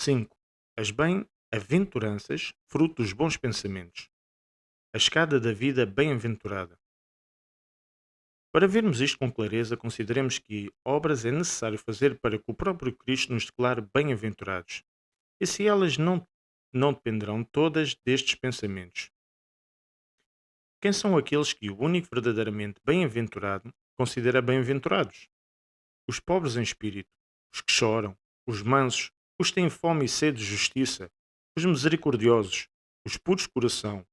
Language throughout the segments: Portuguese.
5. As bem-aventuranças, fruto dos bons pensamentos. A escada da vida bem-aventurada. Para vermos isto com clareza, consideremos que obras é necessário fazer para que o próprio Cristo nos declare bem-aventurados. E se elas não dependerão todas destes pensamentos? Quem são aqueles que o único verdadeiramente bem-aventurado considera bem-aventurados? Os pobres em espírito, os que choram, os mansos, os que têm fome e sede de justiça, os misericordiosos, os puros de coração,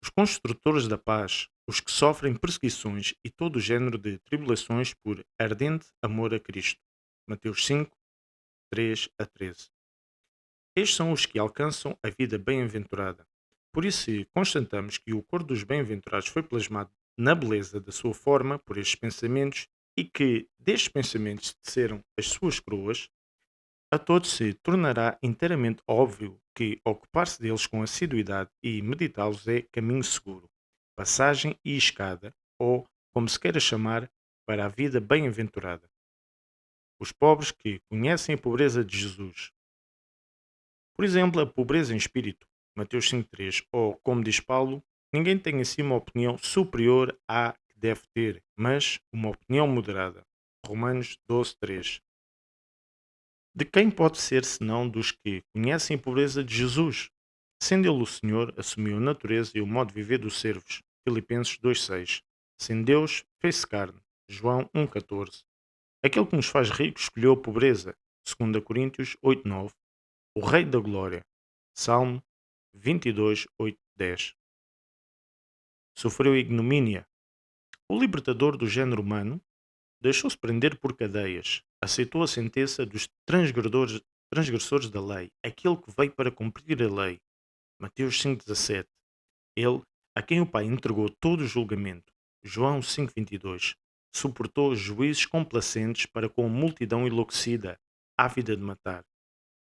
os construtores da paz, os que sofrem perseguições e todo o género de tribulações por ardente amor a Cristo. Mateus 5, 3 a 13. Estes são os que alcançam a vida bem-aventurada. Por isso, se constatamos que o cor dos bem-aventurados foi plasmado na beleza da sua forma por estes pensamentos e que destes pensamentos desceram as suas coroas, a todos se tornará inteiramente óbvio que ocupar-se deles com assiduidade e meditá-los é caminho seguro, passagem e escada, ou, como se queira chamar, para a vida bem-aventurada. Os pobres que conhecem a pobreza de Jesus. Por exemplo, a pobreza em espírito, Mateus 5,3, ou, como diz Paulo, ninguém tem em si uma opinião superior à que deve ter, mas uma opinião moderada, Romanos 12,3. De quem pode ser senão dos que conhecem a pobreza de Jesus? Sendo ele o Senhor, assumiu a natureza e o modo de viver dos servos. Filipenses 2,6. Sendo Deus, fez-se carne. João 1,14. Aquele que nos faz ricos escolheu a pobreza. 2 Coríntios 8,9. O Rei da Glória. Salmo 22, 8, 10. Sofreu ignomínia. O libertador do género humano deixou-se prender por cadeias, aceitou a sentença dos transgressores da lei, aquele que veio para cumprir a lei. Mateus 5,17. Ele, a quem o Pai entregou todo o julgamento. João 5,22. Suportou juízes complacentes para com a multidão enlouquecida, ávida de matar.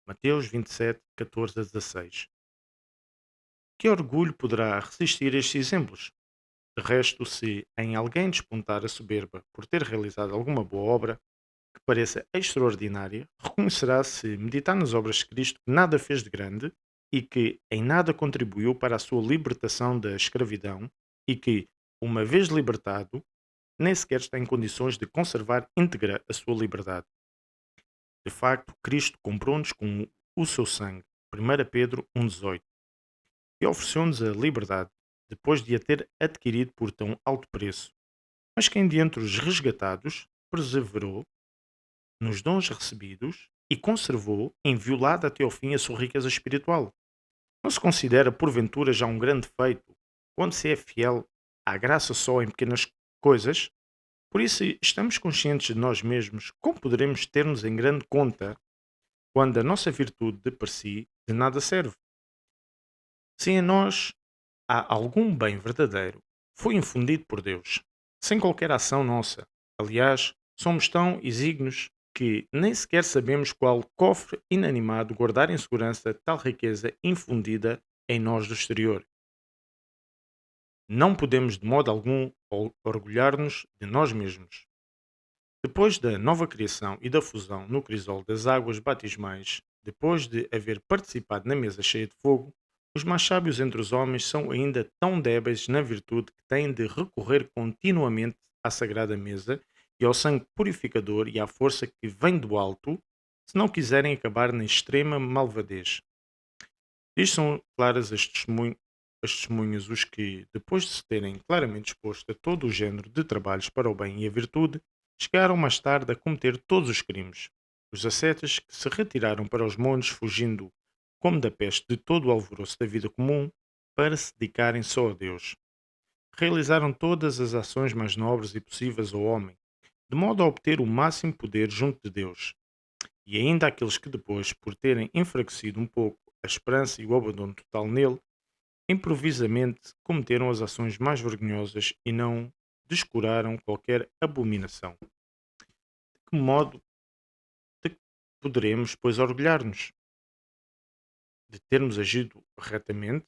Mateus 27, 14 a 16. Que orgulho poderá resistir a estes exemplos? De resto, se em alguém despontar a soberba por ter realizado alguma boa obra, que pareça extraordinária, reconhecerá se meditar nas obras de Cristo que nada fez de grande e que em nada contribuiu para a sua libertação da escravidão e que, uma vez libertado, nem sequer está em condições de conservar íntegra a sua liberdade. De facto, Cristo comprou-nos com o seu sangue, 1 Pedro 1,18, e ofereceu-nos a liberdade, depois de a ter adquirido por tão alto preço. Mas quem dentre os resgatados perseverou nos dons recebidos e conservou inviolada até ao fim a sua riqueza espiritual. Não se considera porventura já um grande feito quando se é fiel à graça só em pequenas coisas? Por isso, estamos conscientes de nós mesmos, como poderemos ter-nos em grande conta quando a nossa virtude de per si de nada serve? Se em nós há algum bem verdadeiro, foi infundido por Deus, sem qualquer ação nossa. Aliás, somos tão exíguos que nem sequer sabemos qual cofre inanimado guardar em segurança tal riqueza infundida em nós do exterior. Não podemos de modo algum orgulhar-nos de nós mesmos. Depois da nova criação e da fusão no crisol das águas batismais, depois de haver participado na mesa cheia de fogo, os mais sábios entre os homens são ainda tão débeis na virtude que têm de recorrer continuamente à sagrada mesa e ao sangue purificador e à força que vem do alto, se não quiserem acabar na extrema malvadez. Isto são claras as testemunhas os que, depois de se terem claramente exposto a todo o género de trabalhos para o bem e a virtude, chegaram mais tarde a cometer todos os crimes. Os ascetas que se retiraram para os montes fugindo como da peste de todo o alvoroço da vida comum para se dedicarem só a Deus. Realizaram todas as ações mais nobres e possíveis ao homem, de modo a obter o máximo poder junto de Deus. E ainda aqueles que depois, por terem enfraquecido um pouco a esperança e o abandono total nele, improvisamente cometeram as ações mais vergonhosas e não descuraram qualquer abominação. De que modo de que poderemos, pois, orgulhar-nos de termos agido corretamente?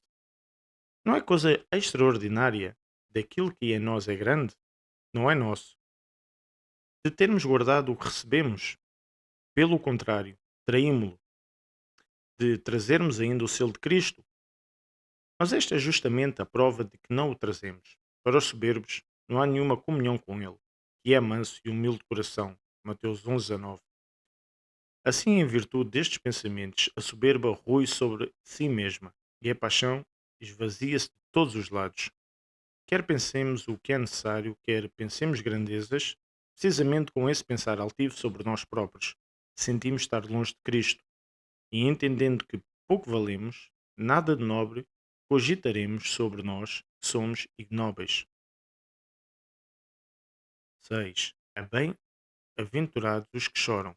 Não é coisa extraordinária daquilo que em nós é grande? Não é nosso. De termos guardado o que recebemos? Pelo contrário, traímo-lo. de trazermos ainda o selo de Cristo? Mas esta é justamente a prova de que não o trazemos. Para os soberbos, não há nenhuma comunhão com ele, que é manso e humilde de coração. Mateus 11:19. Assim, em virtude destes pensamentos, a soberba rui sobre si mesma, e a paixão esvazia-se de todos os lados. Quer pensemos o que é necessário, quer pensemos grandezas, precisamente com esse pensar altivo sobre nós próprios, sentimos estar longe de Cristo, e entendendo que pouco valemos, nada de nobre, cogitaremos sobre nós que somos ignóbeis. 6. Bem-aventurados os que choram.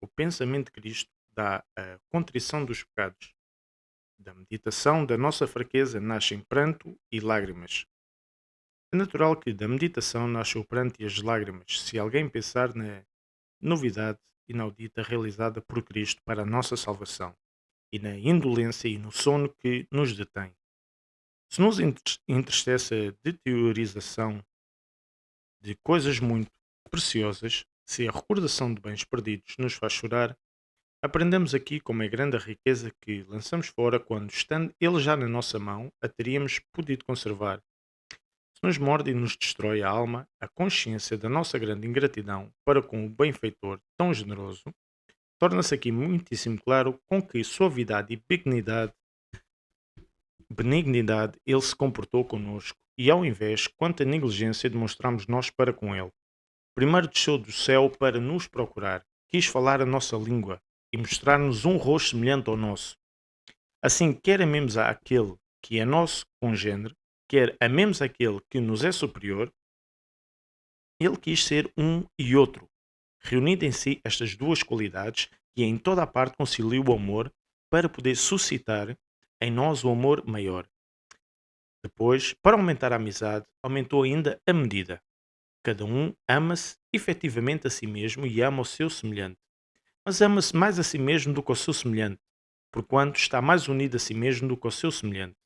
O pensamento de Cristo dá a contrição dos pecados. Da meditação da nossa fraqueza nascem pranto e lágrimas. É natural que da meditação nasça o pranto e as lágrimas, se alguém pensar na novidade inaudita realizada por Cristo para a nossa salvação, e na indolência e no sono que nos detém. Se nos entristece a deteriorização de coisas muito preciosas, se a recordação de bens perdidos nos faz chorar, aprendemos aqui como é grande a riqueza que lançamos fora quando, estando ele já na nossa mão, a teríamos podido conservar. Se nos morde e nos destrói a alma, a consciência da nossa grande ingratidão para com o benfeitor tão generoso, torna-se aqui muitíssimo claro com que suavidade e benignidade ele se comportou conosco, e ao invés, quanta negligência demonstramos nós para com ele. Primeiro desceu do céu para nos procurar, quis falar a nossa língua e mostrar-nos um rosto semelhante ao nosso. Assim, quer amemos àquele que é nosso congênere, quer amemos aquele que nos é superior, ele quis ser um e outro, reunindo em si estas duas qualidades e em toda a parte concilia o amor para poder suscitar em nós o amor maior. Depois, para aumentar a amizade, aumentou ainda a medida. Cada um ama-se efetivamente a si mesmo e ama o seu semelhante. Mas ama-se mais a si mesmo do que ao seu semelhante, porquanto está mais unido a si mesmo do que ao seu semelhante.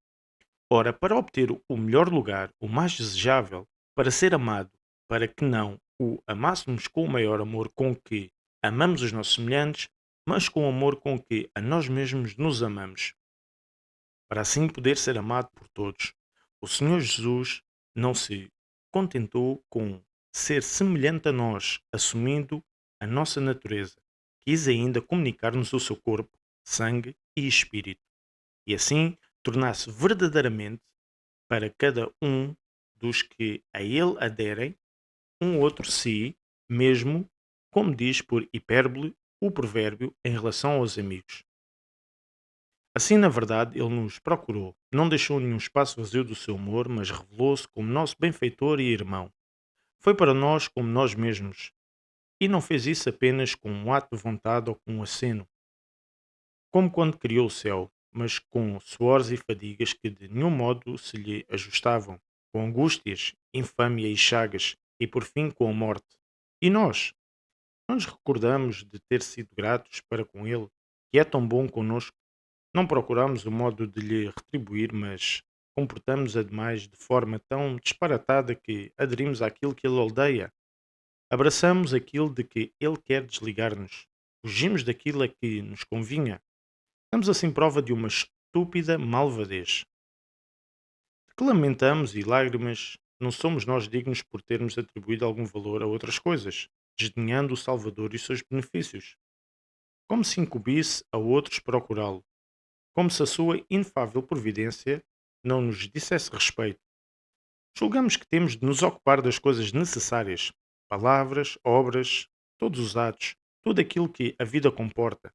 Ora, para obter o melhor lugar, o mais desejável, para ser amado, para que não o amássemos com o maior amor com que amamos os nossos semelhantes, mas com o amor com que a nós mesmos nos amamos, para assim poder ser amado por todos. O Senhor Jesus não se contentou com ser semelhante a nós, assumindo a nossa natureza. Quis ainda comunicar-nos o seu corpo, sangue e espírito, e assim tornar-se verdadeiramente para cada um dos que a ele aderem, um outro si mesmo, como diz por hipérbole o provérbio em relação aos amigos. Assim, na verdade, ele nos procurou, não deixou nenhum espaço vazio do seu amor, mas revelou-se como nosso benfeitor e irmão. Foi para nós como nós mesmos, e não fez isso apenas com um ato de vontade ou com um aceno, como quando criou o céu, mas com suores e fadigas que de nenhum modo se lhe ajustavam, com angústias, infâmia e chagas, e por fim com a morte. E nós? Não nos recordamos de ter sido gratos para com ele, que é tão bom conosco. Não procuramos o modo de lhe retribuir, mas comportamos ademais de forma tão disparatada que aderimos àquilo que ele odeia. Abraçamos aquilo de que ele quer desligar-nos. Fugimos daquilo a que nos convinha. Damos assim prova de uma estúpida malvadez. De que lamentamos e lágrimas, não somos nós dignos por termos atribuído algum valor a outras coisas, desdenhando o Salvador e os seus benefícios, como se incumbisse a outros procurá-lo, como se a sua inefável providência não nos dissesse respeito. Julgamos que temos de nos ocupar das coisas necessárias, palavras, obras, todos os atos, tudo aquilo que a vida comporta,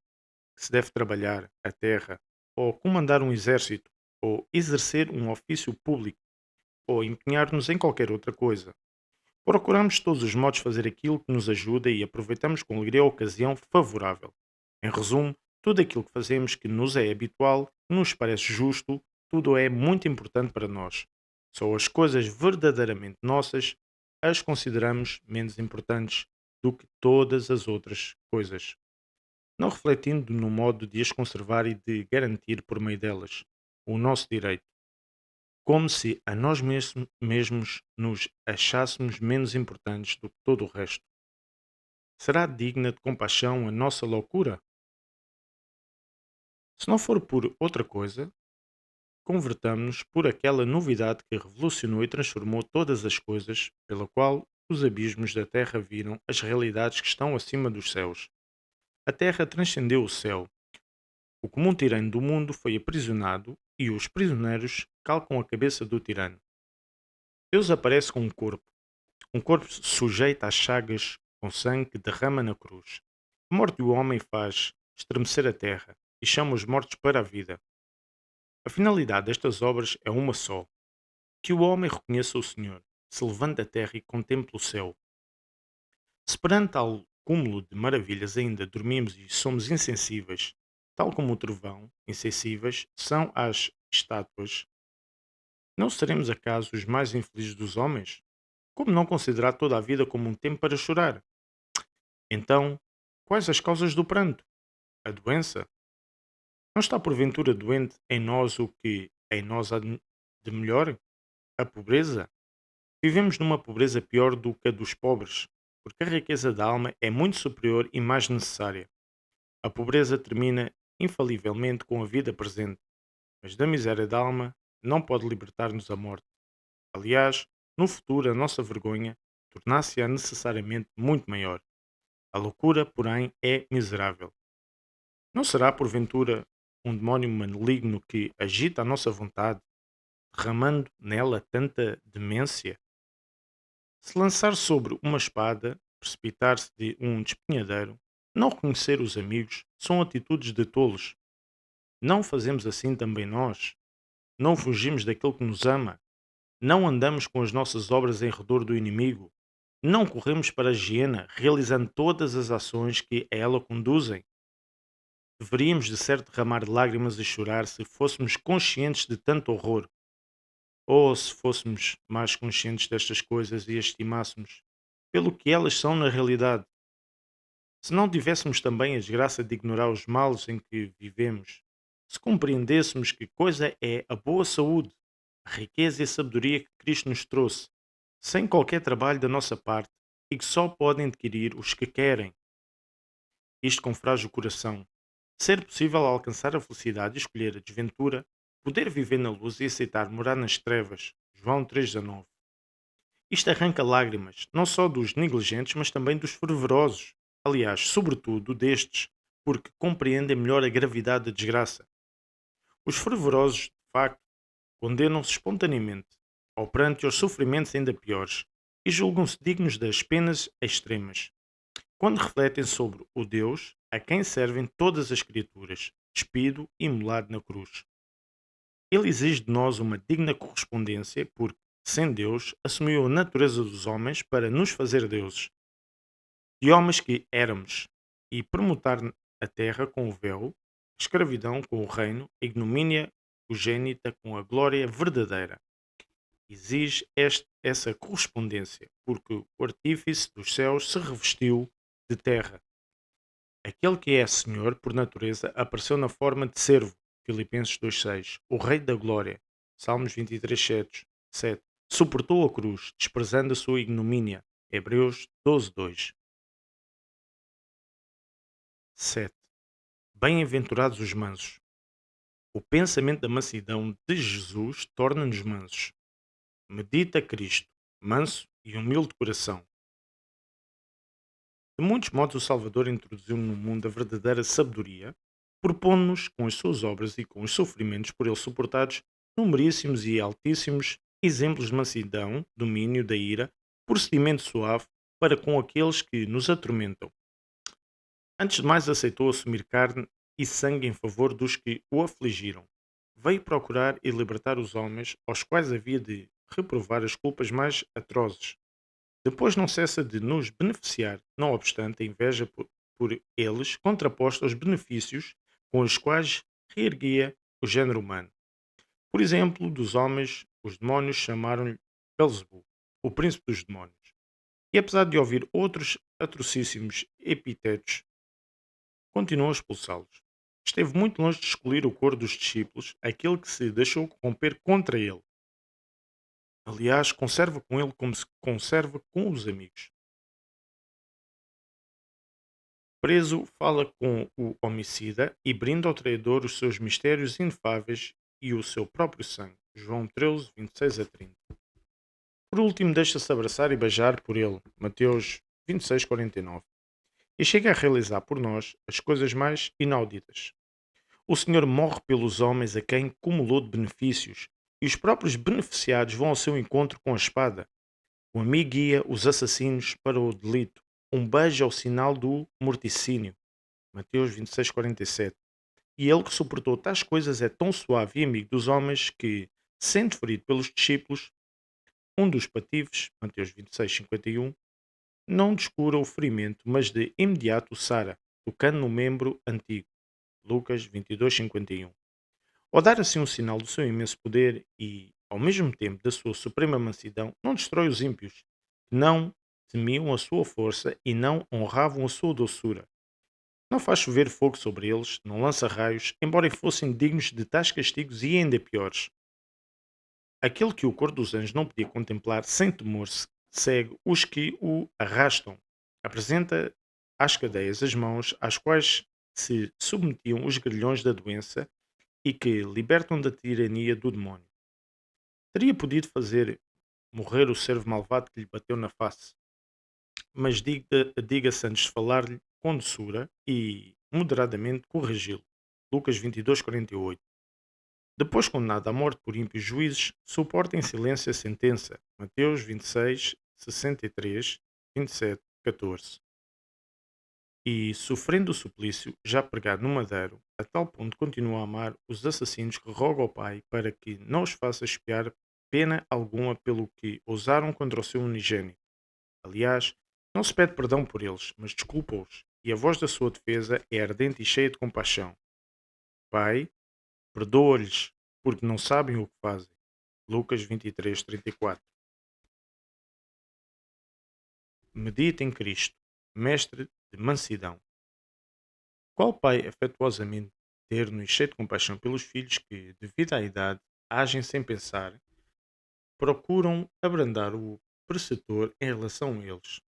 que se deve trabalhar, a terra, ou comandar um exército, ou exercer um ofício público, ou empenhar-nos em qualquer outra coisa. Procuramos de todos os modos fazer aquilo que nos ajuda e aproveitamos com alegria a ocasião favorável. Em resumo, tudo aquilo que fazemos que nos é habitual, que nos parece justo, tudo é muito importante para nós. Só as coisas verdadeiramente nossas as consideramos menos importantes do que todas as outras coisas, não refletindo no modo de as conservar e de garantir por meio delas o nosso direito, como se a nós mesmos nos achássemos menos importantes do que todo o resto. Será digna de compaixão a nossa loucura? Se não for por outra coisa, convertamo-nos por aquela novidade que revolucionou e transformou todas as coisas, pela qual os abismos da terra viram as realidades que estão acima dos céus. A terra transcendeu o céu. O comum tirano do mundo foi aprisionado e os prisioneiros calcam a cabeça do tirano. Deus aparece com um corpo sujeito às chagas com sangue que derrama na cruz. A morte do homem faz estremecer a terra e chama os mortos para a vida. A finalidade destas obras é uma só: que o homem reconheça o Senhor, se levante da terra e contemple o céu. Se perante tal cúmulo de maravilhas ainda dormimos e somos insensíveis, tal como o trovão, insensíveis são as estátuas, não seremos acaso os mais infelizes dos homens? Como não considerar toda a vida como um tempo para chorar? Então, quais as causas do pranto? A doença? Não está porventura doente em nós o que em nós há de melhor? A pobreza? Vivemos numa pobreza pior do que a dos pobres, porque a riqueza da alma é muito superior e mais necessária. A pobreza termina infalivelmente com a vida presente, mas da miséria da alma não pode libertar-nos a morte. Aliás, no futuro a nossa vergonha tornar-se-á necessariamente muito maior. A loucura, porém, é miserável. Não será, porventura, um demónio maligno que agita a nossa vontade, derramando nela tanta demência? Se lançar sobre uma espada, precipitar-se de um despenhadeiro, não reconhecer os amigos, são atitudes de tolos. Não fazemos assim também nós? Não fugimos daquele que nos ama? Não andamos com as nossas obras em redor do inimigo? Não corremos para a hiena, realizando todas as ações que a ela conduzem? Deveríamos de certo derramar lágrimas e chorar se fôssemos conscientes de tanto horror, ou se fôssemos mais conscientes destas coisas e as estimássemos pelo que elas são na realidade. Se não tivéssemos também a desgraça de ignorar os males em que vivemos, se compreendêssemos que coisa é a boa saúde, a riqueza e a sabedoria que Cristo nos trouxe, sem qualquer trabalho da nossa parte, e que só podem adquirir os que querem, isto com frágil coração, ser possível alcançar a felicidade e escolher a desventura, poder viver na luz e aceitar morar nas trevas. João 3,19. Isto arranca lágrimas, não só dos negligentes, mas também dos fervorosos. Aliás, sobretudo destes, porque compreendem melhor a gravidade da desgraça. Os fervorosos, de facto, condenam-se espontaneamente ao pranto e aos sofrimentos ainda piores, e julgam-se dignos das penas extremas, quando refletem sobre o Deus a quem servem todas as criaturas, despido e imolado na cruz. Ele exige de nós uma digna correspondência, porque, sem Deus, assumiu a natureza dos homens para nos fazer deuses, de homens que éramos, e permutar a terra com o véu, a escravidão com o reino, a ignomínia congénita com a glória verdadeira. Exige essa correspondência, porque o artífice dos céus se revestiu de terra. Aquele que é Senhor por natureza apareceu na forma de servo. Filipenses 2,6. O Rei da Glória. Salmos 23,7. Suportou a cruz, desprezando a sua ignomínia. Hebreus 12,2. 7. Bem-aventurados os mansos. O pensamento da mansidão de Jesus torna-nos mansos. Medita Cristo, manso e humilde coração. De muitos modos, o Salvador introduziu no mundo a verdadeira sabedoria, propondo-nos, com as suas obras e com os sofrimentos por ele suportados, numeríssimos e altíssimos exemplos de mansidão, domínio da ira, procedimento suave para com aqueles que nos atormentam. Antes de mais, aceitou assumir carne e sangue em favor dos que o afligiram. Veio procurar e libertar os homens aos quais havia de reprovar as culpas mais atrozes. Depois não cessa de nos beneficiar, não obstante a inveja por eles contraposta aos benefícios com os quais reerguia o género humano. Por exemplo, dos homens, os demónios chamaram-lhe Belzebu, o príncipe dos demónios. E apesar de ouvir outros atrocíssimos epitetos, continuou a expulsá-los. Esteve muito longe de escolher o coro dos discípulos, aquele que se deixou corromper contra ele. Aliás, conserva com ele como se conserva com os amigos. preso fala com o homicida e brinda ao traidor os seus mistérios inefáveis e o seu próprio sangue. João 13, 26 a 30. Por último, deixa-se abraçar e beijar por ele. Mateus 26, 49. E chega a realizar por nós as coisas mais inauditas. O Senhor morre pelos homens a quem cumulou de benefícios, e os próprios beneficiados vão ao seu encontro com a espada. O amigo guia os assassinos para o delito. Um beijo é o sinal do morticínio. Mateus 26, 47. E ele que suportou tais coisas é tão suave e amigo dos homens que, sendo ferido pelos discípulos, um dos patifes, Mateus 26, 51, não descura o ferimento, mas de imediato o sara, tocando no membro antigo. Lucas 22, 51. Ao dar assim um sinal do seu imenso poder e, ao mesmo tempo, da sua suprema mansidão, não destrói os ímpios, que não temiam a sua força e não honravam a sua doçura. Não faz chover fogo sobre eles, não lança raios, embora fossem dignos de tais castigos e ainda piores. Aquele que o cor dos anjos não podia contemplar sem temor segue os que o arrastam. Apresenta às cadeias as mãos às quais se submetiam os grilhões da doença e que libertam da tirania do demónio. Teria podido fazer morrer o servo malvado que lhe bateu na face, mas diga-se antes de falar-lhe com doçura e moderadamente corrigi-lo. Lucas 22, 48. Depois condenado à morte por ímpios juízes, suporta em silêncio a sentença. Mateus 26, 63, 27, 14. E, sofrendo o suplício, já pregado no madeiro, a tal ponto continua a amar os assassinos que roga ao Pai para que não os faça expiar pena alguma pelo que ousaram contra o seu unigênito. Aliás, não se pede perdão por eles, mas desculpa-os, e a voz da sua defesa é ardente e cheia de compaixão. Pai, perdoa-lhes, porque não sabem o que fazem. Lucas 23, 34. Medita em Cristo, mestre de mansidão. Qual pai afetuosamente terno e cheio de compaixão pelos filhos que, devido à idade, agem sem pensar, procuram abrandar o preceptor em relação a eles.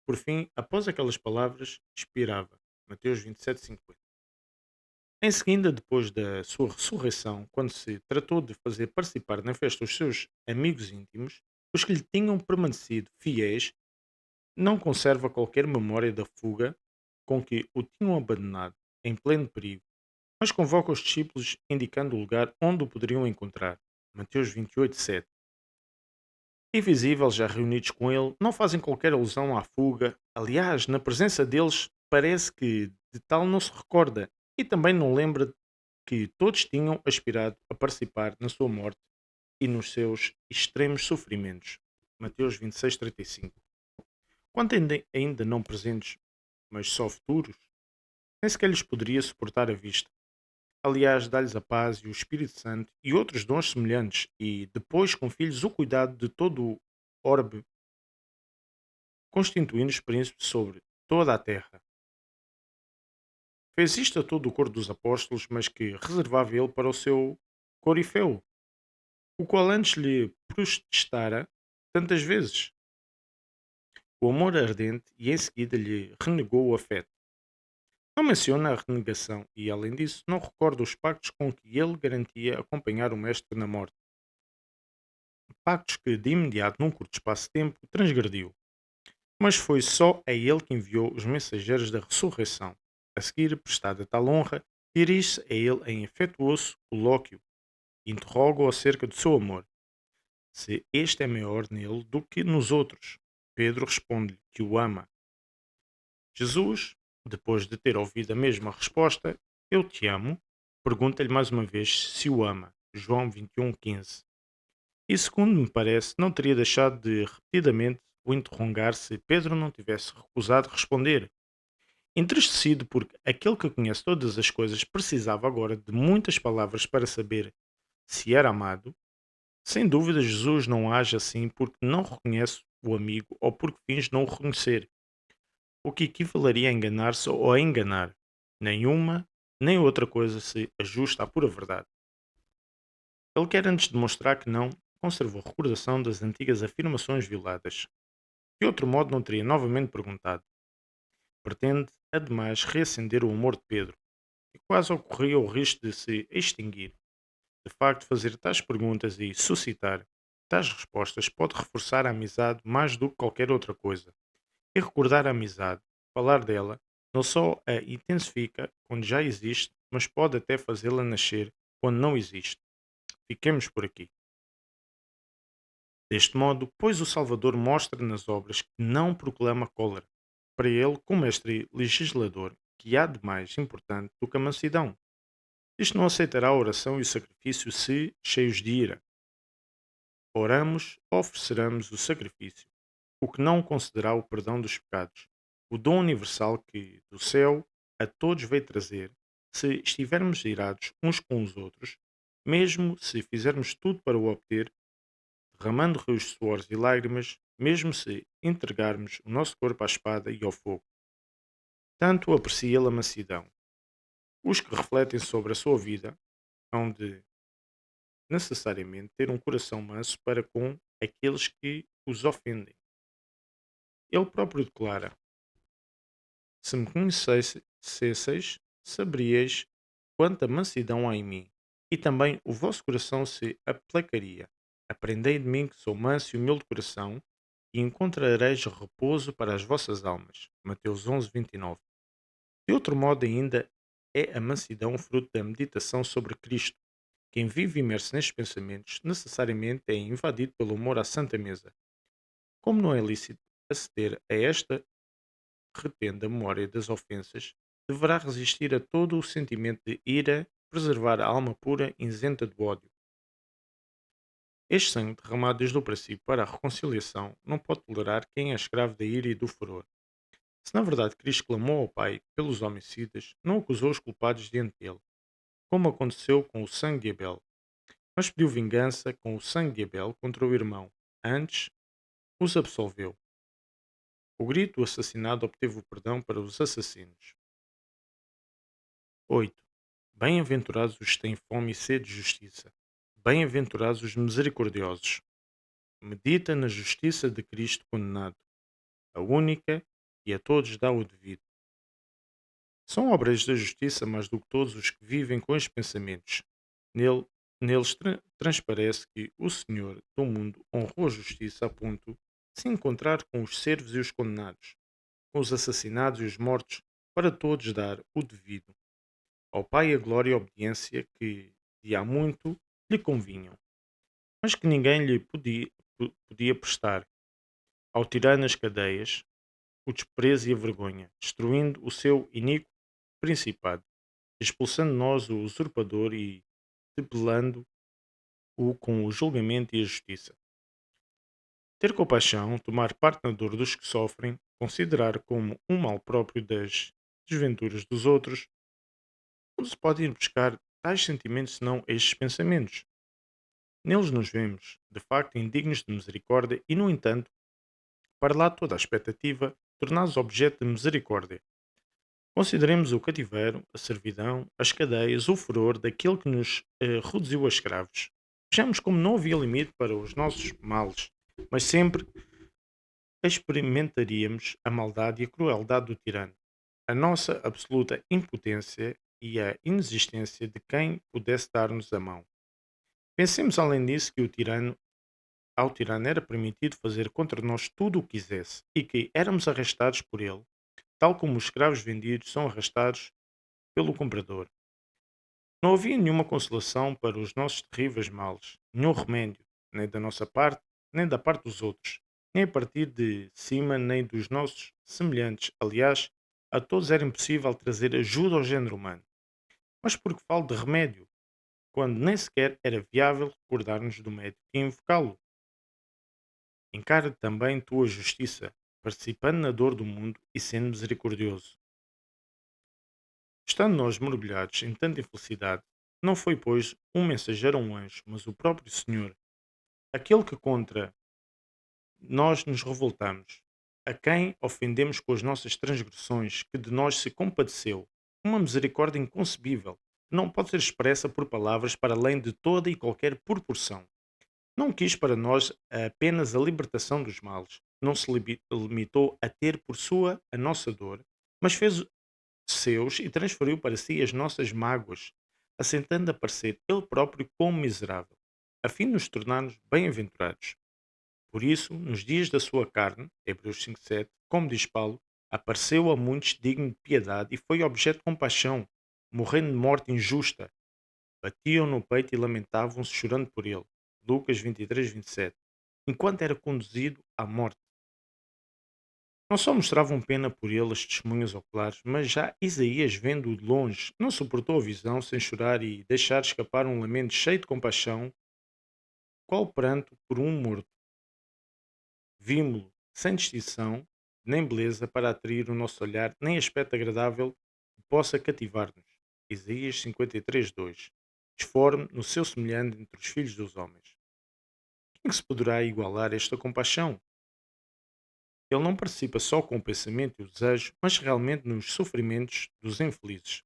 Por fim, após aquelas palavras, expirava. Mateus 27, 50. Em seguida, depois da sua ressurreição, quando se tratou de fazer participar na festa os seus amigos íntimos, os que lhe tinham permanecido fiéis, não conserva qualquer memória da fuga com que o tinham abandonado em pleno perigo, mas convoca os discípulos indicando o lugar onde o poderiam encontrar. Mateus 28, 7. Invisível, já reunidos com ele, não fazem qualquer alusão à fuga. Aliás, na presença deles, parece que de tal não se recorda e também não lembra que todos tinham aspirado a participar na sua morte e nos seus extremos sofrimentos. Mateus 26, 35. Quanto ainda não presentes, mas só futuros, nem sequer lhes poderia suportar a vista. Aliás, dá-lhes a paz e o Espírito Santo e outros dons semelhantes, e depois confie-lhes o cuidado de todo o orbe, constituindo os príncipes sobre toda a terra. Fez isto a todo o coro dos apóstolos, mas que reservava ele para o seu corifeu, o qual antes lhe protestara tantas vezes o amor ardente e em seguida lhe renegou o afeto. Não menciona a renegação e, além disso, não recorda os pactos com que ele garantia acompanhar o mestre na morte. Pactos que, de imediato, num curto espaço de tempo, transgrediu. Mas foi só a ele que enviou os mensageiros da ressurreição. A seguir, prestada tal honra, dirige-se a ele em afetuoso colóquio e interroga-o acerca do seu amor, se este é maior nele do que nos outros. Pedro responde-lhe que o ama. Jesus, depois de ter ouvido a mesma resposta, eu te amo, pergunta-lhe mais uma vez se o ama. João 21,15. E segundo me parece, não teria deixado de repetidamente o interrogar se Pedro não tivesse recusado responder. Entristecido porque aquele que conhece todas as coisas precisava agora de muitas palavras para saber se era amado, sem dúvida Jesus não age assim porque não reconhece o amigo ou porque finge não o reconhecer, o que equivaleria a enganar-se ou a enganar. Nenhuma nem outra coisa se ajusta à pura verdade. Ele quer antes demonstrar que não conservou recordação das antigas afirmações violadas. De outro modo não teria novamente perguntado. pretende, ademais, reacender o amor de Pedro, que quase ocorria o risco de se extinguir. De facto, fazer tais perguntas e suscitar tais respostas pode reforçar a amizade mais do que qualquer outra coisa. E recordar a amizade, falar dela, não só a intensifica quando já existe, mas pode até fazê-la nascer quando não existe. Fiquemos por aqui. Deste modo, pois o Salvador mostra nas obras que não proclama cólera. Para ele, como mestre legislador, que há de mais importante do que a mansidão. Isto não aceitará a oração e o sacrifício se, cheios de ira, oramos, ofereceremos o sacrifício, o que não concederá o perdão dos pecados, o dom universal que do céu a todos veio trazer, se estivermos irados uns com os outros, mesmo se fizermos tudo para o obter, derramando rios de suores e lágrimas, mesmo se entregarmos o nosso corpo à espada e ao fogo. Tanto aprecia ele a mansidão. Os que refletem sobre a sua vida hão de necessariamente ter um coração manso para com aqueles que os ofendem. Ele próprio declara: Se me conhecesseis, saberíeis quanta mansidão há em mim, e também o vosso coração se aplacaria. Aprendei de mim que sou manso e humilde de coração, e encontrareis repouso para as vossas almas. Mateus 11:29. De outro modo ainda, é a mansidão fruto da meditação sobre Cristo. Quem vive imerso nestes pensamentos necessariamente é invadido pelo amor à Santa Mesa. Como não é lícito aceder a esta retendo a memória das ofensas, deverá resistir a todo o sentimento de ira, preservar a alma pura e isenta do ódio. Este sangue derramado desde o princípio para a reconciliação não pode tolerar quem é escravo da ira e do furor. Se na verdade Cristo clamou ao Pai pelos homicidas, não acusou os culpados diante dele, como aconteceu com o sangue de Abel, mas pediu vingança com o sangue de Abel contra o irmão. Antes, os absolveu. O grito do assassinado obteve o perdão para os assassinos. 8. Bem-aventurados os que têm fome e sede de justiça. Bem-aventurados os misericordiosos. Medita na justiça de Cristo condenado, a única e a todos dá o devido. São obras da justiça mais do que todos os que vivem com estes pensamentos. Nele, neles transparece que o Senhor do mundo honrou a justiça a ponto de se encontrar com os servos e os condenados, com os assassinados e os mortos, para todos dar o devido. Ao Pai a glória e a obediência que de há muito lhe convinham, mas que ninguém lhe podia prestar. Ao tirano as cadeias, o desprezo e a vergonha, destruindo o seu iníquo principado, expulsando nós o usurpador e debelando-o com o julgamento e a justiça. Ter compaixão, tomar parte na dor dos que sofrem, considerar como um mal próprio das desventuras dos outros, onde se pode ir buscar tais sentimentos senão estes pensamentos? Neles nos vemos, de facto, indignos de misericórdia e, no entanto, para lá toda a expectativa, tornados objeto de misericórdia. Consideremos o cativeiro, a servidão, as cadeias, o furor daquele que nos reduziu a escravos. Vejamos como não havia limite para os nossos males, mas sempre experimentaríamos a maldade e a crueldade do tirano, a nossa absoluta impotência e a inexistência de quem pudesse dar-nos a mão. Pensemos além disso que ao tirano era permitido fazer contra nós tudo o que quisesse e que éramos arrastados por ele, tal como os escravos vendidos são arrastados pelo comprador. Não havia nenhuma consolação para os nossos terríveis males, nenhum remédio, nem da nossa parte, nem da parte dos outros, nem a partir de cima, nem dos nossos semelhantes. Aliás, a todos era impossível trazer ajuda ao género humano. Mas por que falo de remédio, quando nem sequer era viável recordar-nos do médico e invocá-lo? Encara também tua justiça, participando na dor do mundo e sendo misericordioso. Estando nós mergulhados em tanta infelicidade, não foi, pois, um mensageiro ou um anjo, mas o próprio Senhor, aquele que contra nós nos revoltamos, a quem ofendemos com as nossas transgressões, que de nós se compadeceu, uma misericórdia inconcebível, que não pode ser expressa por palavras para além de toda e qualquer proporção. Não quis para nós apenas a libertação dos males, não se limitou a ter por sua a nossa dor, mas fez seus e transferiu para si as nossas mágoas, assentando a parecer ele próprio como miserável, a fim de nos tornarmos bem-aventurados. Por isso, nos dias da sua carne, Hebreus 5:7, como diz Paulo, apareceu a muitos digno de piedade e foi objeto de compaixão, morrendo de morte injusta. Batiam no peito e lamentavam-se chorando por ele. Lucas 23:27. Enquanto era conduzido à morte. Não só mostravam pena por ele as testemunhas oculares, mas já Isaías, vendo-o de longe, não suportou a visão sem chorar e deixar escapar um lamento cheio de compaixão, qual pranto por um morto. Vimo-lo sem distinção, nem beleza para atrair o nosso olhar, nem aspecto agradável que possa cativar-nos. Isaías 53:2. Disforme no seu semelhante entre os filhos dos homens. Quem se poderá igualar a esta compaixão? Ele não participa só com o pensamento e o desejo, mas realmente nos sofrimentos dos infelizes.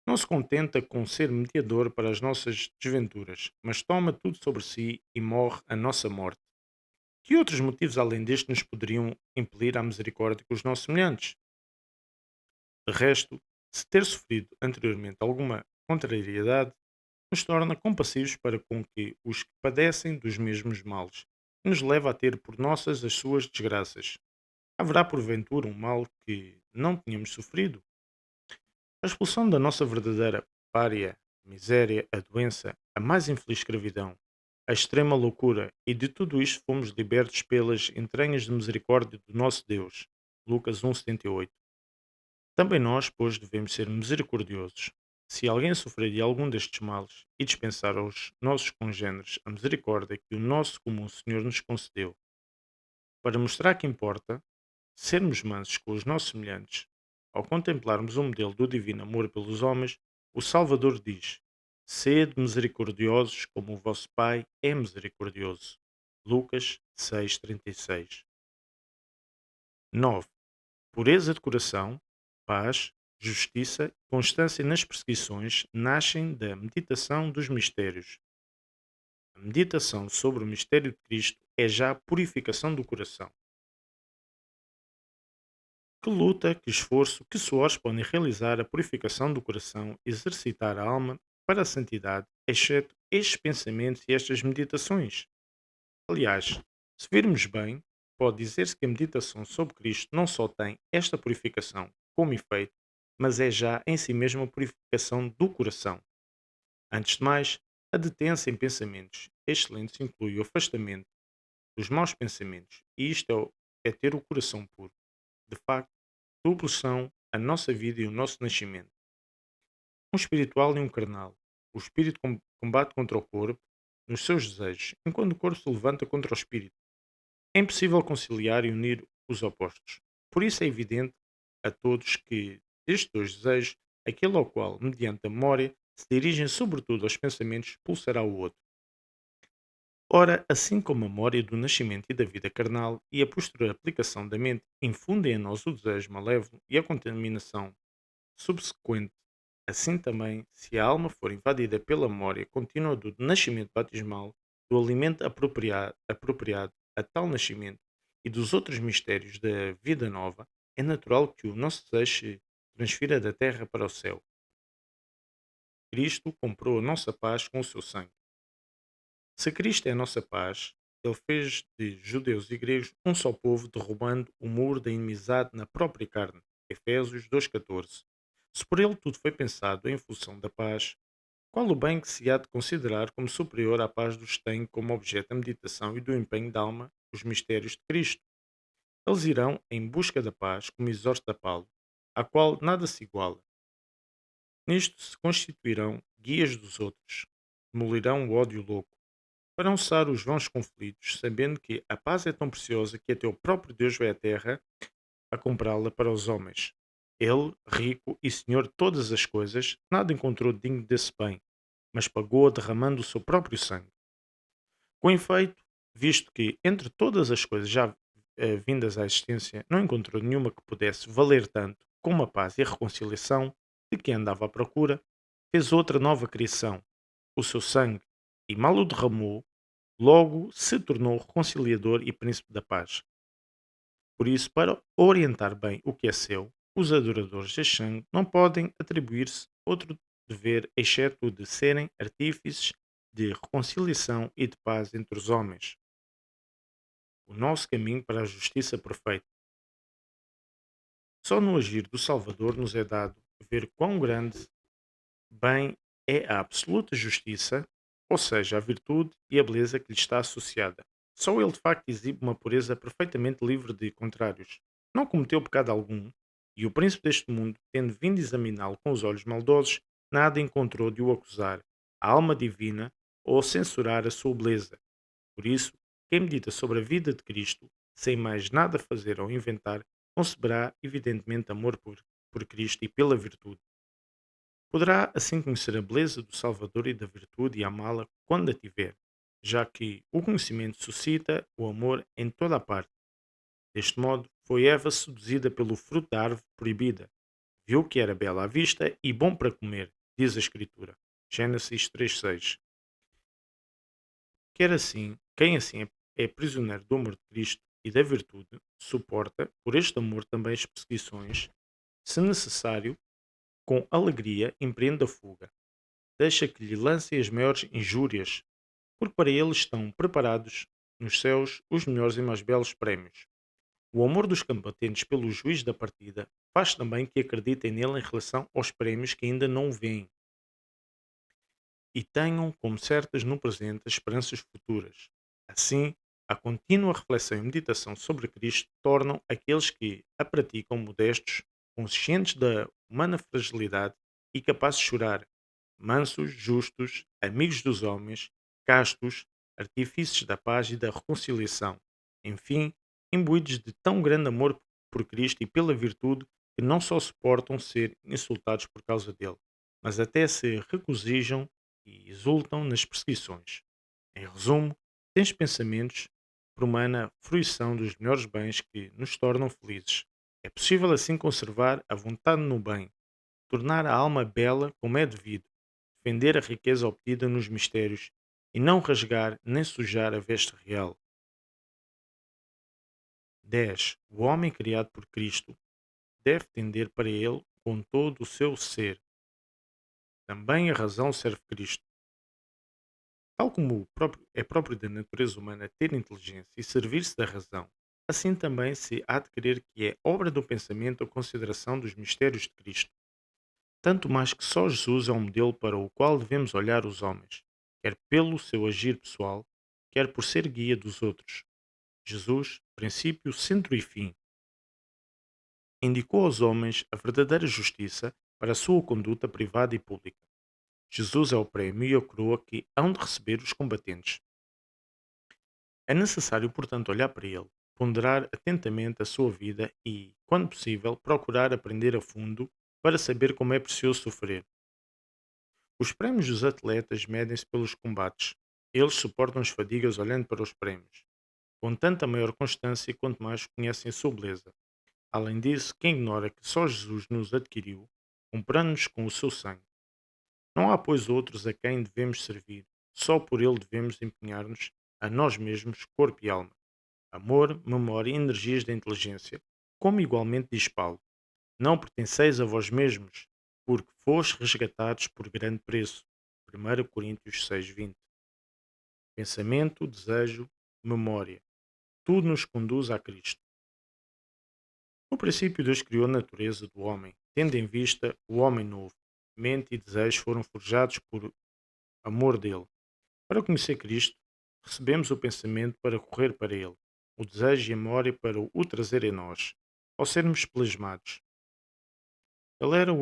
Não se contenta com ser mediador para as nossas desventuras, mas toma tudo sobre si e morre a nossa morte. Que outros motivos além deste nos poderiam impelir à misericórdia com os nossos semelhantes? De resto, se ter sofrido anteriormente alguma contrariedade, nos torna compassivos para com que os que padecem dos mesmos males e nos leva a ter por nossas as suas desgraças. Haverá porventura um mal que não tínhamos sofrido? A expulsão da nossa verdadeira pária, a miséria, a doença, a mais infeliz escravidão, a extrema loucura, e de tudo isto fomos libertos pelas entranhas de misericórdia do nosso Deus. Lucas 1,78. Também nós, pois, devemos ser misericordiosos. Se alguém sofrer de algum destes males e dispensar aos nossos congêneres a misericórdia que o nosso comum Senhor nos concedeu, para mostrar que importa sermos mansos com os nossos semelhantes, ao contemplarmos o modelo do divino amor pelos homens, o Salvador diz: Sede misericordiosos como o vosso Pai é misericordioso. Lucas 6,36. 9. Pureza de coração, paz, justiça e constância nas perseguições nascem da meditação dos mistérios. A meditação sobre o mistério de Cristo é já a purificação do coração. Que luta, que esforço, que suores podem realizar a purificação do coração, exercitar a alma para a santidade, exceto estes pensamentos e estas meditações? Aliás, se virmos bem, pode dizer-se que a meditação sobre Cristo não só tem esta purificação como efeito, mas é já em si mesma a purificação do coração. Antes de mais, a detença em pensamentos excelentes inclui o afastamento dos maus pensamentos, e isto é ter o coração puro. De facto, duplos são a nossa vida e o nosso nascimento, um espiritual e um carnal. O espírito combate contra o corpo nos seus desejos, enquanto o corpo se levanta contra o espírito. É impossível conciliar e unir os opostos. Por isso é evidente a todos que, destes dois desejos, aquele ao qual, mediante a memória, se dirigem sobretudo aos pensamentos, pulsará o outro. Ora, assim como a memória do nascimento e da vida carnal e a posterior aplicação da mente infundem em nós o desejo malévolo e a contaminação subsequente, assim também, se a alma for invadida pela memória contínua do nascimento batismal, do alimento apropriado a tal nascimento e dos outros mistérios da vida nova, é natural que o nosso desejo se transfira da terra para o céu. Cristo comprou a nossa paz com o seu sangue. Se Cristo é a nossa paz, ele fez de judeus e gregos um só povo, derrubando o muro da inimizade na própria carne. Efésios 2,14. Se por ele tudo foi pensado em função da paz, qual o bem que se há de considerar como superior à paz dos que têm como objeto a meditação e do empenho da alma os mistérios de Cristo? Eles irão em busca da paz, como exorta Paulo, à qual nada se iguala. Nisto se constituirão guias dos outros, demolirão o ódio louco, para não cessar os vãos conflitos, sabendo que a paz é tão preciosa que até o próprio Deus vai à terra a comprá-la para os homens. Ele, rico e senhor de todas as coisas, nada encontrou digno desse bem, mas pagou derramando o seu próprio sangue. Com efeito, visto que entre todas as coisas já vindas à existência não encontrou nenhuma que pudesse valer tanto como a paz e a reconciliação de que andava à procura, fez outra nova criação, o seu sangue, e mal o derramou, logo se tornou reconciliador e príncipe da paz. Por isso, para orientar bem o que é seu, os adoradores deste sangue não podem atribuir-se outro dever exceto o de serem artífices de reconciliação e de paz entre os homens, o nosso caminho para a justiça perfeita. Só no agir do Salvador nos é dado ver quão grande bem é a absoluta justiça, ou seja, a virtude e a beleza que lhe está associada. Só ele de facto exibe uma pureza perfeitamente livre de contrários. Não cometeu pecado algum, e o príncipe deste mundo, tendo vindo examiná-lo com os olhos maldosos, nada encontrou de o acusar, a alma divina, ou censurar a sua beleza. Por isso, quem medita sobre a vida de Cristo, sem mais nada fazer ou inventar, conceberá evidentemente amor por Cristo e pela virtude. Poderá assim conhecer a beleza do Salvador e da virtude e amá-la quando a tiver, já que o conhecimento suscita o amor em toda a parte. Deste modo, foi Eva seduzida pelo fruto da árvore proibida. Viu que era bela à vista e bom para comer, diz a Escritura. Gênesis 3:6. Quer assim, quem assim é prisioneiro do amor de Cristo e da virtude, suporta, por este amor também as perseguições, se necessário, com alegria empreende a fuga. Deixa que lhe lancem as maiores injúrias, porque para ele estão preparados nos céus os melhores e mais belos prémios. O amor dos combatentes pelo juiz da partida faz também que acreditem nele em relação aos prémios que ainda não veem e tenham como certas no presente as esperanças futuras. Assim, a contínua reflexão e meditação sobre Cristo tornam aqueles que a praticam modestos, conscientes da humana fragilidade e capazes de chorar, mansos, justos, amigos dos homens, castos, artífices da paz e da reconciliação. Enfim, imbuídos de tão grande amor por Cristo e pela virtude que não só suportam ser insultados por causa dele, mas até se regozijam e exultam nas perseguições. Em resumo, tens pensamentos por humana fruição dos melhores bens que nos tornam felizes. É possível assim conservar a vontade no bem, tornar a alma bela como é devido, defender a riqueza obtida nos mistérios e não rasgar nem sujar a veste real. 10. O homem criado por Cristo deve tender para ele com todo o seu ser. Também a razão serve Cristo. Tal como é próprio da natureza humana ter inteligência e servir-se da razão, assim também se há de crer que é obra do pensamento a consideração dos mistérios de Cristo. Tanto mais que só Jesus é um modelo para o qual devemos olhar os homens, quer pelo seu agir pessoal, quer por ser guia dos outros. Jesus, princípio, centro e fim, indicou aos homens a verdadeira justiça para a sua conduta privada e pública. Jesus é o prémio e a coroa que hão de receber os combatentes. É necessário, portanto, olhar para ele, ponderar atentamente a sua vida e, quando possível, procurar aprender a fundo para saber como é precioso sofrer. Os prémios dos atletas medem-se pelos combates. Eles suportam as fadigas olhando para os prémios, com tanta maior constância quanto mais conhecem a sua beleza. Além disso, quem ignora que só Jesus nos adquiriu, comprando-nos com o seu sangue? Não há, pois, outros a quem devemos servir. Só por ele devemos empenhar-nos a nós mesmos, corpo e alma. Amor, memória e energias da inteligência, como igualmente diz Paulo. Não pertenceis a vós mesmos, porque foste resgatados por grande preço. 1 Coríntios 6:20. Pensamento, desejo, memória. Tudo nos conduz a Cristo. No princípio, Deus criou a natureza do homem, tendo em vista o homem novo. Mente e desejos foram forjados por amor dele. Para conhecer Cristo, recebemos o pensamento para correr para ele, o desejo e a memória para o trazer em nós. Ao sermos plasmados, ele era o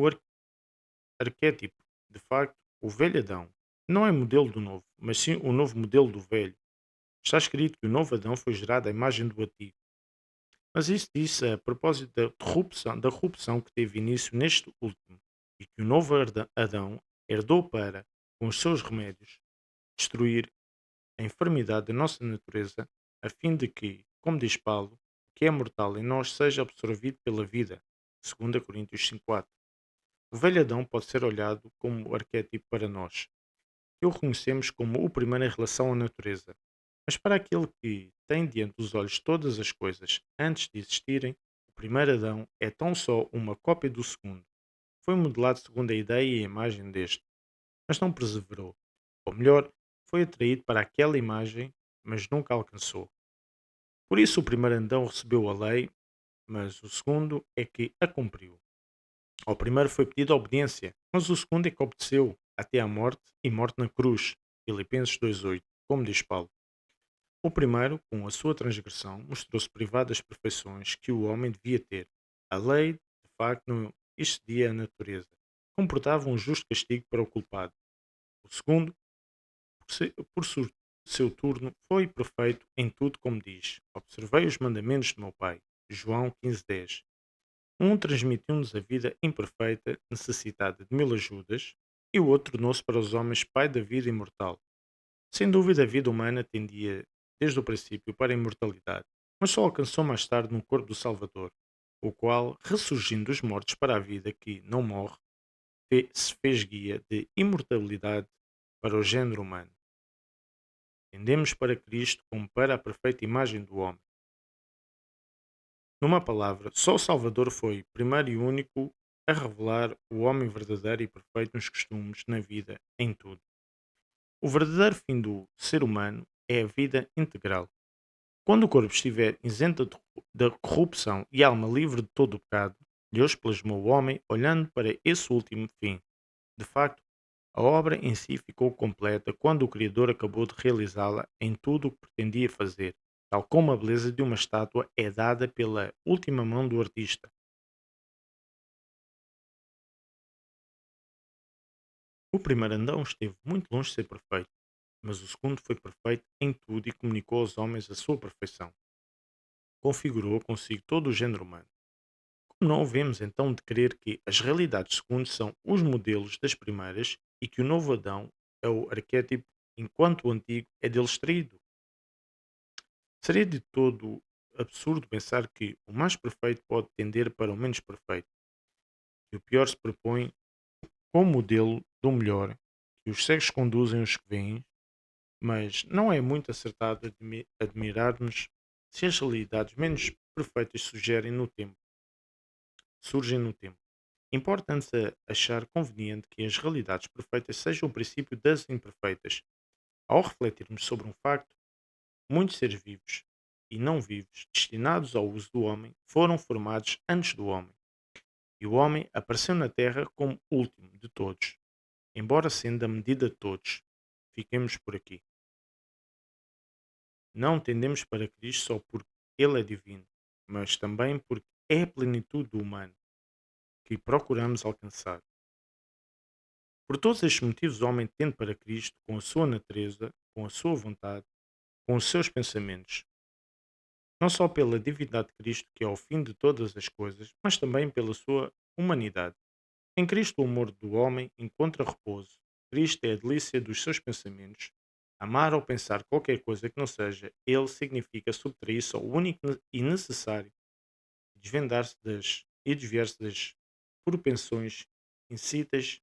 arquétipo, de facto, o velho Adão. Não é modelo do novo, mas sim o novo modelo do velho. Está escrito que o novo Adão foi gerado à imagem do antigo. Mas isso disse a propósito da corrupção que teve início neste último, e que o novo Adão herdou para, com os seus remédios, destruir a enfermidade da nossa natureza, a fim de que, como diz Paulo, o que é mortal em nós seja absorvido pela vida. 2 Coríntios 5:4. O velho Adão pode ser olhado como arquétipo para nós, que o reconhecemos como o primeiro em relação à natureza. Mas para aquele que tem diante dos olhos todas as coisas antes de existirem, primeiro Adão é tão só uma cópia do segundo. Foi modelado segundo a ideia e a imagem deste, mas não perseverou. Ou melhor, foi atraído para aquela imagem, mas nunca alcançou. Por isso o primeiro Adão recebeu a lei, mas o segundo é que a cumpriu. Ao primeiro foi pedida obediência, mas o segundo é que obedeceu até à morte e morte na cruz. Filipenses 2,8, como diz Paulo. O primeiro, com a sua transgressão, mostrou-se privado das perfeições que o homem devia ter. A lei, de facto, não excedia a natureza. Comportava um justo castigo para o culpado. O segundo, por seu turno, foi perfeito em tudo como diz. Observei os mandamentos de meu Pai. João 15,10. Um transmitiu-nos a vida imperfeita, necessitada de mil ajudas, e o outro tornou-se para os homens Pai da vida imortal. Sem dúvida, a vida humana tendia, desde o princípio, para a imortalidade, mas só alcançou mais tarde no corpo do Salvador, o qual, ressurgindo dos mortos para a vida que não morre, se fez guia de imortalidade para o género humano. Tendemos para Cristo como para a perfeita imagem do homem. Numa palavra, só o Salvador foi, primeiro e único, a revelar o homem verdadeiro e perfeito nos costumes, na vida, em tudo. O verdadeiro fim do ser humano é a vida integral. Quando o corpo estiver isento da corrupção e a alma livre de todo o pecado, Deus plasmou o homem olhando para esse último fim. De facto, a obra em si ficou completa quando o Criador acabou de realizá-la em tudo o que pretendia fazer, tal como a beleza de uma estátua é dada pela última mão do artista. O primeiro Adão esteve muito longe de ser perfeito, mas o segundo foi perfeito em tudo e comunicou aos homens a sua perfeição. Configurou consigo todo o género humano. Como não havemos então de crer que as realidades segundas são os modelos das primeiras e que o novo Adão é o arquétipo, enquanto o antigo é dele extraído? Seria de todo absurdo pensar que o mais perfeito pode tender para o menos perfeito, que o pior se propõe como modelo do melhor, que os cegos conduzem os que veem, mas não é muito acertado admirarmos se as realidades menos perfeitas surgem no tempo. Importa antes achar conveniente que as realidades perfeitas sejam o princípio das imperfeitas. Ao refletirmos sobre um facto, muitos seres vivos e não vivos, destinados ao uso do homem, foram formados antes do homem. E o homem apareceu na Terra como último de todos, embora sendo a medida de todos. Fiquemos por aqui. Não tendemos para Cristo só porque Ele é divino, mas também porque é a plenitude do humano que procuramos alcançar. Por todos estes motivos, o homem tende para Cristo com a sua natureza, com a sua vontade, com os seus pensamentos, não só pela divindade de Cristo, que é o fim de todas as coisas, mas também pela sua humanidade. Em Cristo, o amor do homem encontra repouso. Cristo é a delícia dos seus pensamentos. Amar ou pensar qualquer coisa que não seja Ele significa subtrair-se ao único e necessário, desviar-se das propensões insípidas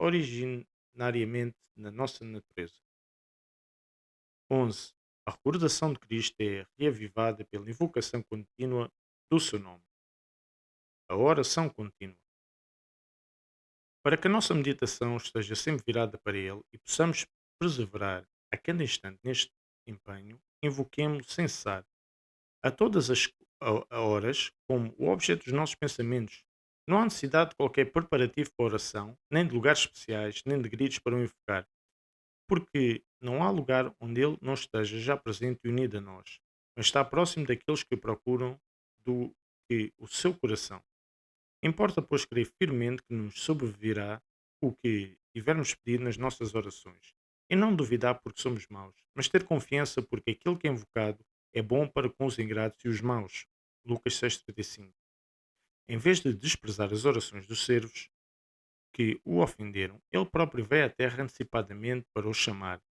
originariamente na nossa natureza. 11. A recordação de Cristo é reavivada pela invocação contínua do seu nome. A oração contínua. Para que a nossa meditação esteja sempre virada para Ele e possamos perseverar a cada instante neste empenho, invoquemos sem cessar, a todas as horas, como o objeto dos nossos pensamentos. Não há necessidade de qualquer preparativo para a oração, nem de lugares especiais, nem de gritos para o invocar, porque não há lugar onde Ele não esteja já presente e unido a nós, mas está próximo daqueles que o procuram do que o seu coração. Importa, pois, crer firmemente que nos sobrevirá o que tivermos pedido nas nossas orações, e não duvidar porque somos maus, mas ter confiança porque aquilo que é invocado é bom para com os ingratos e os maus. Lucas 6,35. Em vez de desprezar as orações dos servos que o ofenderam, ele próprio veio à terra antecipadamente para os chamar,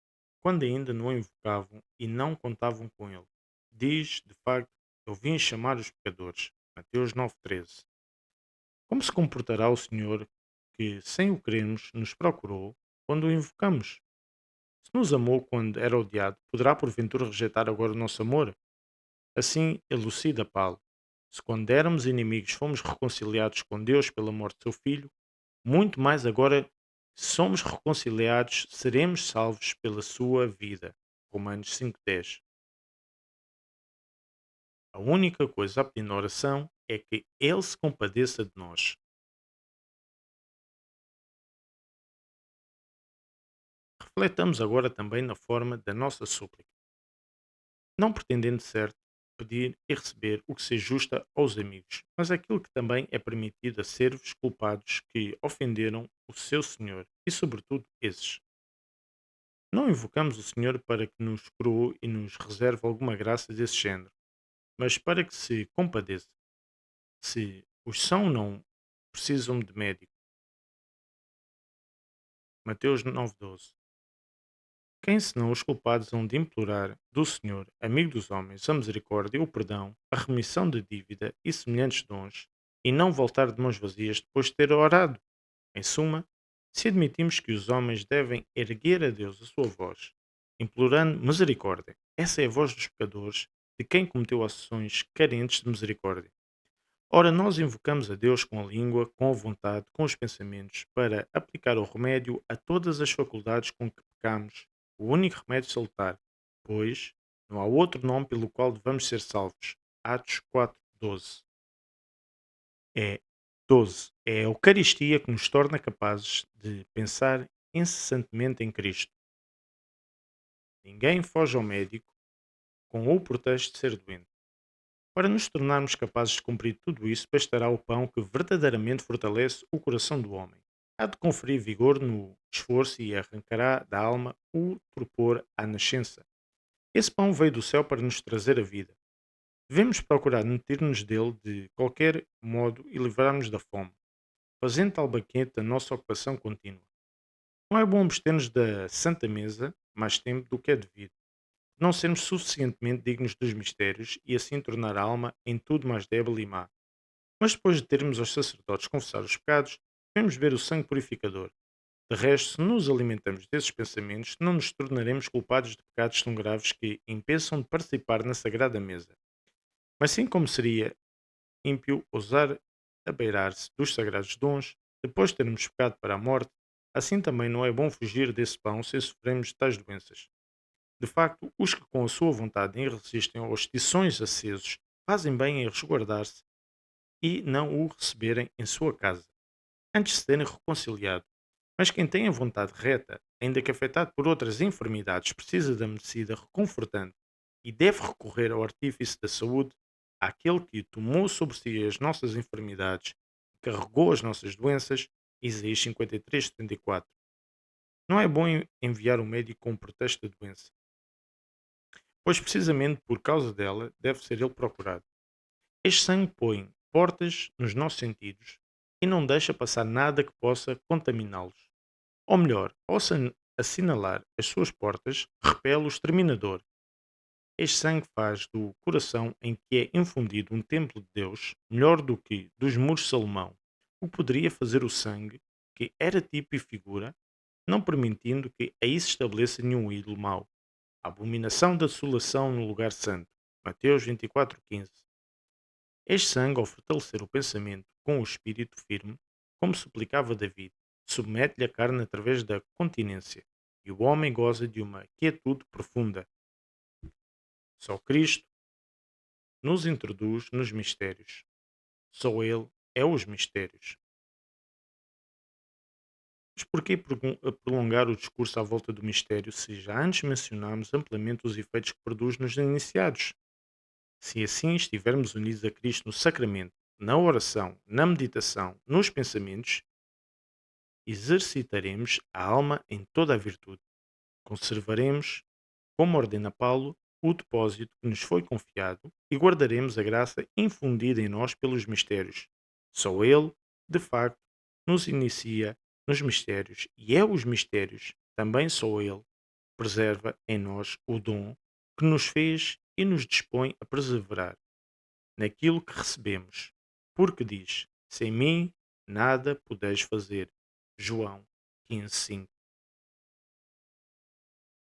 quando ainda não o invocavam e não contavam com ele. Diz, de facto, eu vim chamar os pecadores. Mateus 9,13. Como se comportará o Senhor que, sem o querermos, nos procurou quando o invocamos? Se nos amou quando era odiado, poderá porventura rejeitar agora o nosso amor? Assim elucida Paulo. Se quando éramos inimigos fomos reconciliados com Deus pela morte do seu Filho, muito mais agora que somos reconciliados, seremos salvos pela sua vida. Romanos 5,10. A única coisa a pedir na oração é que Ele se compadeça de nós. Refletamos agora também na forma da nossa súplica, não pretendendo certo pedir e receber o que se ajusta aos amigos, mas aquilo que também é permitido a servos culpados que ofenderam o seu Senhor, e sobretudo esses. Não invocamos o Senhor para que nos coroe e nos reserve alguma graça desse género, mas para que se compadeça. Se os são não precisam de médico. Mateus 9,12. Quem senão os culpados hão de implorar do Senhor, amigo dos homens, a misericórdia, o perdão, a remissão de dívida e semelhantes dons, e não voltar de mãos vazias depois de ter orado? Em suma, se admitimos que os homens devem erguer a Deus a sua voz, implorando misericórdia, essa é a voz dos pecadores, de quem cometeu ações carentes de misericórdia. Ora, nós invocamos a Deus com a língua, com a vontade, com os pensamentos, para aplicar o remédio a todas as faculdades com que pecamos, o único remédio salutar, pois não há outro nome pelo qual devamos ser salvos. Atos 4:12. É 12. É a Eucaristia que nos torna capazes de pensar incessantemente em Cristo. Ninguém foge ao médico com o pretexto de ser doente. Para nos tornarmos capazes de cumprir tudo isso, bastará o pão que verdadeiramente fortalece o coração do homem. Há de conferir vigor no esforço e arrancará da alma o torpor à nascença. Esse pão veio do céu para nos trazer a vida. Devemos procurar nutrir-nos dele de qualquer modo e livrar-nos da fome, fazendo tal banquete a nossa ocupação contínua. Não é bom abster-nos da Santa Mesa mais tempo do que é devido, não sermos suficientemente dignos dos mistérios e assim tornar a alma em tudo mais débil e má. Mas depois de termos aos sacerdotes confessar os pecados, devemos beber o sangue purificador. De resto, se nos alimentamos desses pensamentos, não nos tornaremos culpados de pecados tão graves que impeçam de participar na sagrada mesa. Mas assim como seria ímpio ousar abeirar-se dos sagrados dons, depois de termos pecado para a morte, assim também não é bom fugir desse pão se sofremos de tais doenças. De facto, os que com a sua vontade resistem aos tições acesos fazem bem em resguardar-se e não o receberem em sua casa, antes de se terem reconciliado. Mas quem tem a vontade reta, ainda que afetado por outras enfermidades, precisa da medicina reconfortante e deve recorrer ao artífice da saúde, àquele que tomou sobre si as nossas enfermidades, carregou as nossas doenças, Isaías 53:74. Não é bom enviar o médico com o pretexto da doença, pois precisamente por causa dela deve ser ele procurado. Este sangue põe portas nos nossos sentidos e não deixa passar nada que possa contaminá-los. Ou melhor, ao assinalar as suas portas, repele o exterminador. Este sangue faz do coração em que é infundido um templo de Deus melhor do que dos muros de Salomão, o que poderia fazer o sangue, que era tipo e figura, não permitindo que aí se estabeleça nenhum ídolo mau. A abominação da desolação no lugar santo. Mateus 24:15. Este sangue, ao fortalecer o pensamento com o espírito firme, como suplicava David, submete-lhe a carne através da continência, e o homem goza de uma quietude profunda. Só Cristo nos introduz nos mistérios. Só Ele é os mistérios. Mas porquê prolongar o discurso à volta do mistério se já antes mencionámos amplamente os efeitos que produz nos iniciados? Se assim estivermos unidos a Cristo no sacramento, na oração, na meditação, nos pensamentos, exercitaremos a alma em toda a virtude. Conservaremos, como ordena Paulo, o depósito que nos foi confiado e guardaremos a graça infundida em nós pelos mistérios. Só Ele, de facto, nos inicia nos mistérios e é os mistérios, também só Ele, preserva em nós o dom que nos fez e nos dispõe a perseverar naquilo que recebemos. Porque diz: sem mim nada podeis fazer. João 15:5.